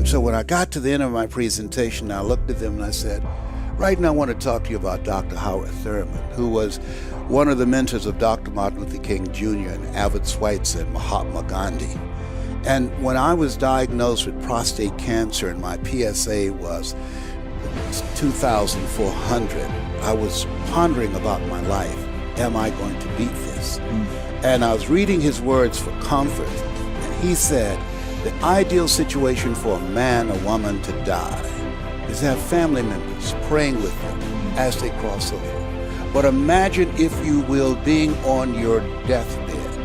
And so when I got to the end of my presentation, I looked at them and I said, right now I want to talk to you about Dr. Howard Thurman, who was one of the mentors of Dr. Martin Luther King Jr. and Albert Schweitzer and Mahatma Gandhi. And when I was diagnosed with prostate cancer and my PSA was 2,400, I was pondering about my life. Am I going to beat this? And I was reading his words for comfort. And he said, the ideal situation for a man or woman to die is to have family members praying with them as they cross over. But imagine, if you will, being on your deathbed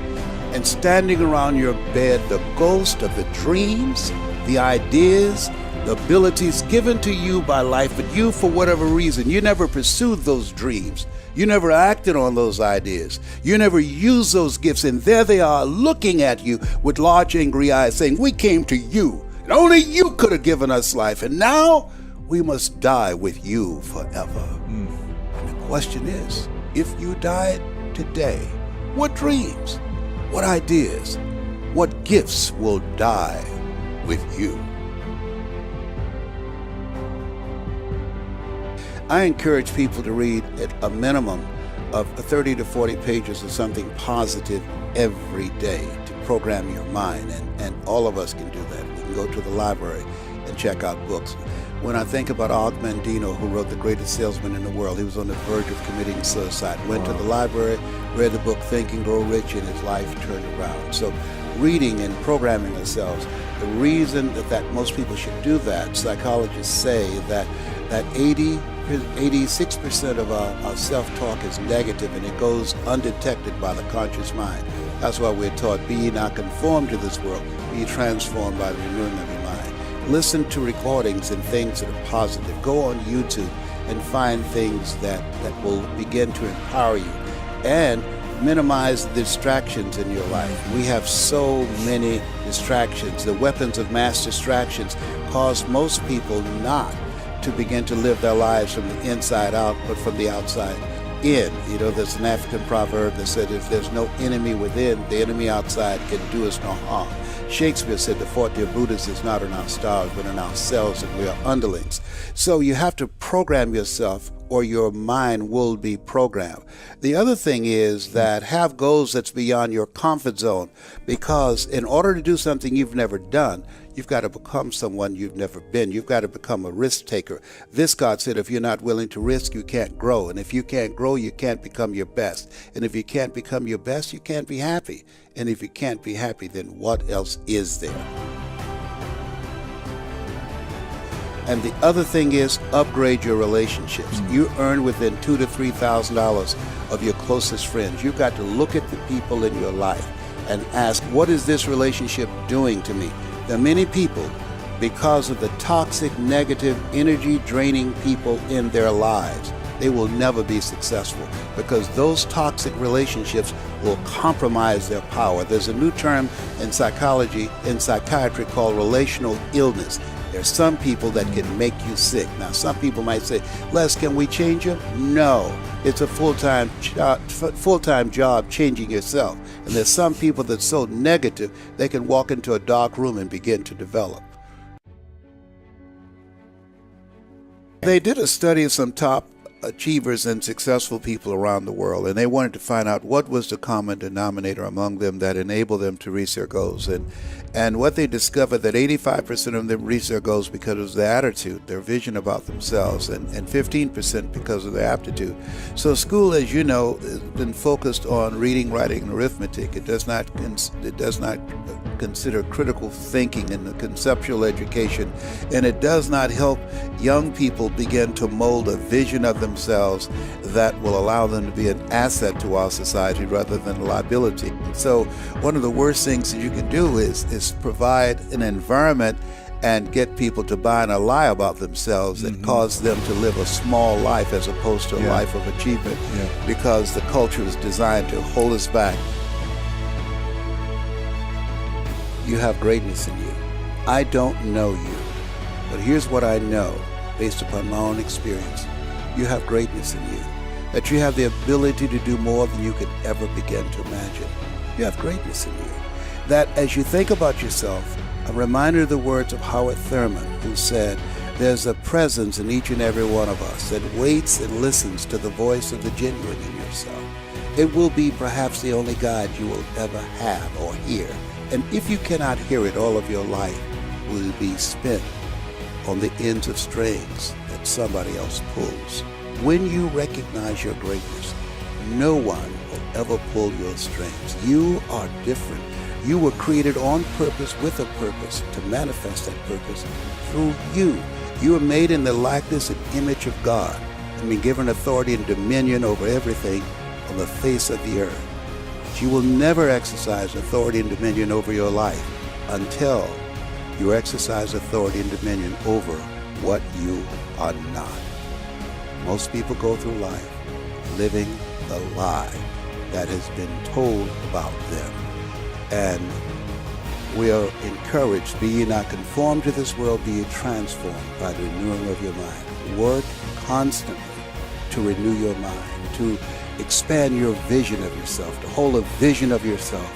and standing around your bed, the ghost of the dreams, the ideas, the abilities given to you by life, but you, for whatever reason, you never pursued those dreams. You never acted on those ideas. You never used those gifts, and there they are looking at you with large angry eyes saying, we came to you, and only you could have given us life, and now we must die with you forever. And the question is, if you died today, what dreams, what ideas, what gifts will die with you? I encourage people to read at a minimum of 30 to 40 pages of something positive every day to program your mind, and all of us can do that. We can go to the library and check out books. When I think about Og Mandino, who wrote The Greatest Salesman in the World, he was on the verge of committing suicide. Went to the library, read the book Think and Grow Rich, and his life turned around. So reading and programming ourselves, the reason that most people should do that, psychologists say that 86% of our self-talk is negative, and it goes undetected by the conscious mind. That's why we're taught, be ye not conformed to this world, be ye transformed by the renewing of your mind. Listen to recordings and things that are positive. Go on YouTube and find things that will begin to empower you. And minimize the distractions in your life. We have so many distractions. The weapons of mass distractions cause most people not to begin to live their lives from the inside out, but from the outside in. You know, there's an African proverb that said, if there's no enemy within, the enemy outside can do us no harm. Shakespeare said the forte of Brutus is not in our stars, but in ourselves, and we are underlings. So you have to program yourself, or your mind will be programmed. The other thing is that have goals that's beyond your comfort zone, because in order to do something you've never done, you've got to become someone you've never been. You've got to become a risk taker. Viscott said, if you're not willing to risk, you can't grow. And if you can't grow, you can't become your best. And if you can't become your best, you can't be happy. And if you can't be happy, then what else is there? And the other thing is, upgrade your relationships. You earn within $2,000 to $3,000 of your closest friends. You've got to look at the people in your life and ask, what is this relationship doing to me? There are many people, because of the toxic, negative, energy-draining people in their lives, they will never be successful, because those toxic relationships will compromise their power. There's a new term in psychology, in psychiatry, called relational illness. There's some people that can make you sick. Now, some people might say, Les, can we change them? No. It's a full-time job changing yourself. And there's some people that's so negative, they can walk into a dark room and begin to develop. They did a study of some top achievers and successful people around the world, and they wanted to find out what was the common denominator among them that enabled them to reach their goals. And what they discovered, that 85% of them reached their goals because of their attitude, their vision about themselves, and 15% because of their aptitude. So school, as you know, has been focused on reading, writing, and arithmetic. It does not consider critical thinking and the conceptual education, and it does not help young people begin to mold a vision of themselves that will allow them to be an asset to our society rather than a liability. So one of the worst things that you can do is provide an environment and get people to buy in a lie about themselves that cause them to live a small life as opposed to a life of achievement, because the culture is designed to hold us back. You have greatness in you. I don't know you, but here's what I know based upon my own experience. You have greatness in you, that you have the ability to do more than you could ever begin to imagine. You have greatness in you, that as you think about yourself, I'm reminded of the words of Howard Thurman, who said, "There's a presence in each and every one of us that waits and listens to the voice of the genuine in yourself. It will be perhaps the only guide you will ever have or hear. And if you cannot hear it, all of your life will be spent on the ends of strings that somebody else pulls." When you recognize your greatness, no one will ever pull your strings. You are different. You were created on purpose with a purpose to manifest that purpose through you. You are made in the likeness and image of God and been given authority and dominion over everything on the face of the earth. But you will never exercise authority and dominion over your life until you exercise authority and dominion over what you are not. Most people go through life living the lie that has been told about them. And we are encouraged, be ye not conformed to this world, be ye transformed by the renewing of your mind. Work constantly to renew your mind, to expand your vision of yourself, to hold a vision of yourself,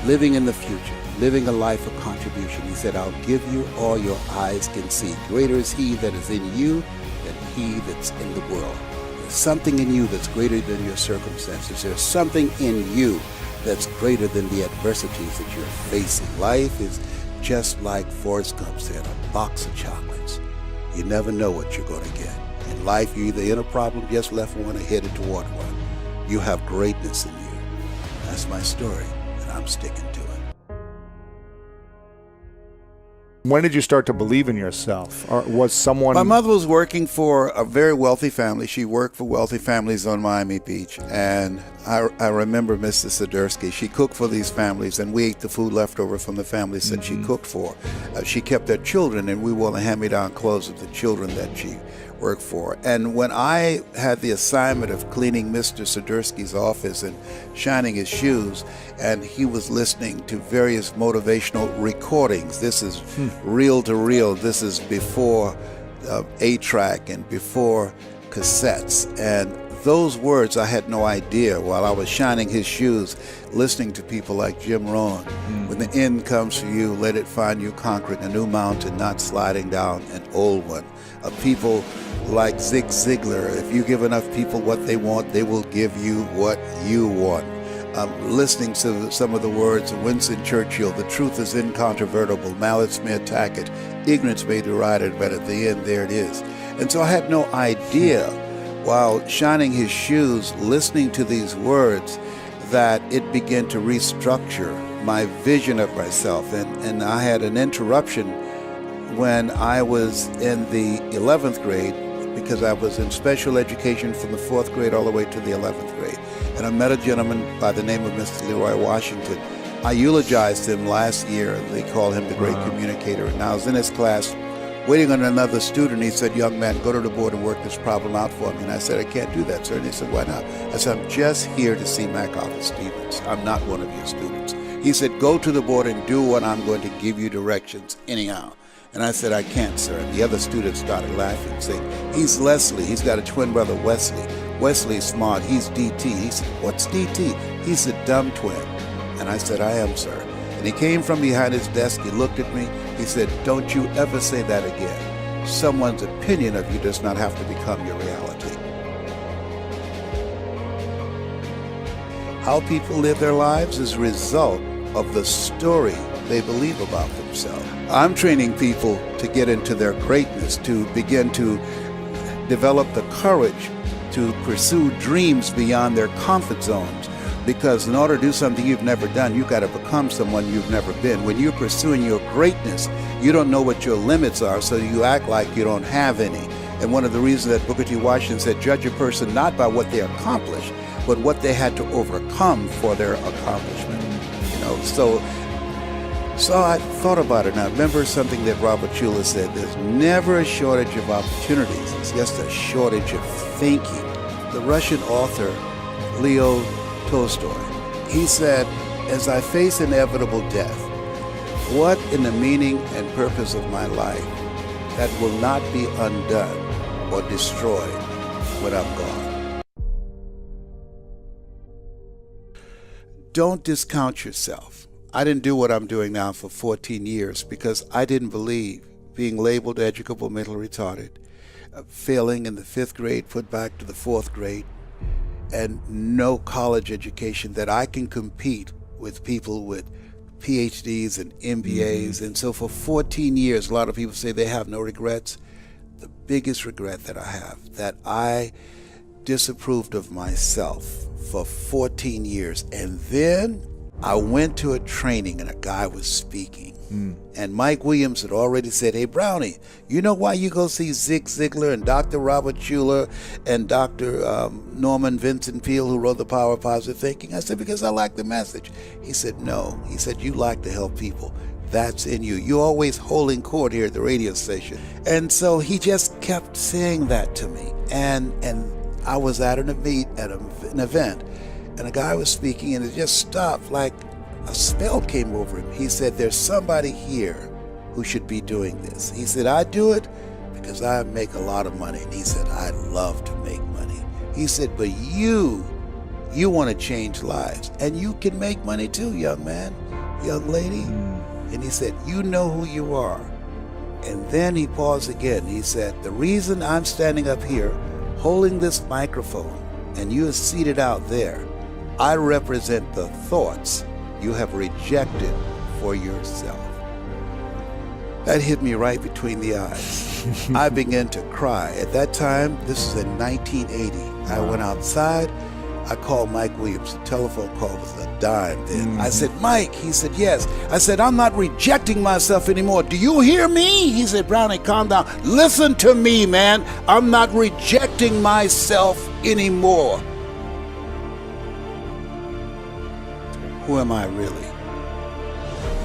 living in the future, living a life of contribution. He said, "I'll give you all your eyes can see. Greater is he that is in you than he that's in the world." There's something in you that's greater than your circumstances. There's something in you that's greater than the adversities that you're facing. Life is just like Forrest Gump said, a box of chocolates. You never know what you're going to get. In life, you're either in a problem, just left one, or headed toward one. You have greatness in you. That's my story, and I'm sticking to it. When did you start to believe in yourself? Or was someone... My mother was working for a very wealthy family. She worked for wealthy families on Miami Beach. And I remember Mrs. Swiderski. She cooked for these families, and we ate the food left over from the families that she cooked for. She kept their children, and we wore the hand-me-down clothes of the children that she worked for. And when I had the assignment of cleaning Mr. Swiderski's office and shining his shoes, and he was listening to various motivational recordings. This is reel to reel. This is before 8-track and before cassettes. And those words, I had no idea while I was shining his shoes, listening to people like Jim Rohn. When the end comes for you, let it find you conquering a new mountain, not sliding down an old one. People like Zig Ziglar, if you give enough people what they want, they will give you what you want. Listening to some of the words of Winston Churchill, "The truth is incontrovertible, malice may attack it, ignorance may deride it, but at the end, there it is." And so I had no idea, while shining his shoes, listening to these words, that it began to restructure my vision of myself. And I had an interruption when I was in the 11th grade, because I was in special education from the 4th grade all the way to the 11th grade. And I met a gentleman by the name of Mr. Leroy Washington. I eulogized him last year. They call him the great communicator. And I was in his class waiting on another student. He said, "Young man, go to the board and work this problem out for me." And I said, "I can't do that, sir." And he said, "Why not?" I said, "I'm just here to see MacArthur Stevens. I'm not one of your students." He said, "Go to the board and do what I'm going to give you directions anyhow." And I said, "I can't, sir." And the other students started laughing, saying, "He's Leslie. He's got a twin brother, Wesley. Wesley's smart. He's DT." He said, "What's DT?" He's a dumb twin. And I said, "I am, sir." And he came from behind his desk. He looked at me. He said, "Don't you ever say that again. Someone's opinion of you does not have to become your reality." How people live their lives is a result of the story they believe about themselves. I'm training people to get into their greatness, to begin to develop the courage to pursue dreams beyond their comfort zones. Because in order to do something you've never done, you've got to become someone you've never been. When you're pursuing your greatness, you don't know what your limits are, so you act like you don't have any. And one of the reasons that Booker T. Washington said, "Judge a person not by what they accomplish, but what they had to overcome for their accomplishment." So I thought about it, and I remember something that Robert Schuller said: "There's never a shortage of opportunities. It's just a shortage of thinking." The Russian author Leo Tolstoy, he said, "As I face inevitable death, what in the meaning and purpose of my life that will not be undone or destroyed when I'm gone?" Don't discount yourself. I didn't do what I'm doing now for 14 years because I didn't believe being labeled educable mentally retarded, failing in the 5th grade, put back to the 4th grade, and no college education, that I can compete with people with PhDs and MBAs. And so for 14 years, a lot of people say they have no regrets. The biggest regret that I have, that I disapproved of myself for 14 years. And then I went to a training and a guy was speaking. And Mike Williams had already said, hey, Brownie, you know why you go see Zig Ziglar and Dr. Robert Schuller and Dr. Norman Vincent Peale, who wrote The Power of Positive Thinking? I said, because I like the message. He said, no. He said, you like to help people. That's in you. You're always holding court here at the radio station. And so he just kept saying that to me. And I was at an event, and a guy was speaking, and it just stopped, like a spell came over him. He said, there's somebody here who should be doing this. He said, I do it because I make a lot of money. And he said, I love to make money. He said, but you want to change lives, and you can make money too, young man, young lady. And he said, you know who you are. And then he paused again. He said, the reason I'm standing up here holding this microphone and you are seated out there, I represent the thoughts you have rejected for yourself. That hit me right between the eyes. I began to cry. At that time, this is in 1980. I went outside. I called Mike Williams. The telephone call was a dime then. I said, Mike. He said, yes. I said, I'm not rejecting myself anymore. Do you hear me? He said, Brownie, calm down. Listen to me, man. I'm not rejecting myself anymore. Who am I really?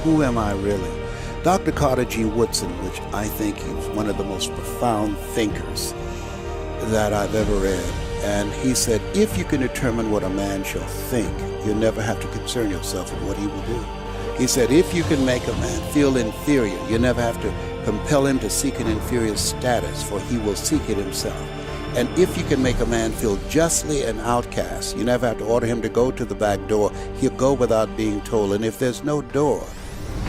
Who am I really? Dr. Carter G. Woodson, which I think is one of the most profound thinkers that I've ever read, and he said, if you can determine what a man shall think, you'll never have to concern yourself with what he will do. He said, if you can make a man feel inferior, you never have to compel him to seek an inferior status, for he will seek it himself. And if you can make a man feel justly an outcast, you never have to order him to go to the back door. He'll go without being told. And if there's no door,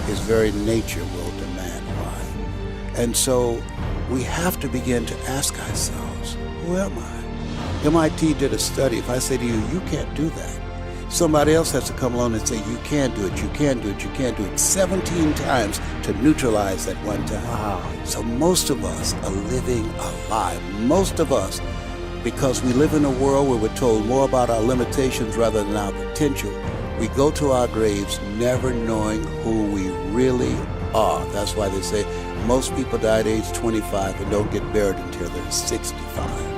his very nature will demand why. And so we have to begin to ask ourselves, who am I? MIT did a study. If I say to you, you can't do that, somebody else has to come along and say, you can do it, you can do it, you can do it 17 times to neutralize that one time. Wow. So most of us are living a lie. Most of us, because we live in a world where we're told more about our limitations rather than our potential, we go to our graves never knowing who we really are. That's why they say most people die at age 25 and don't get buried until they're 65.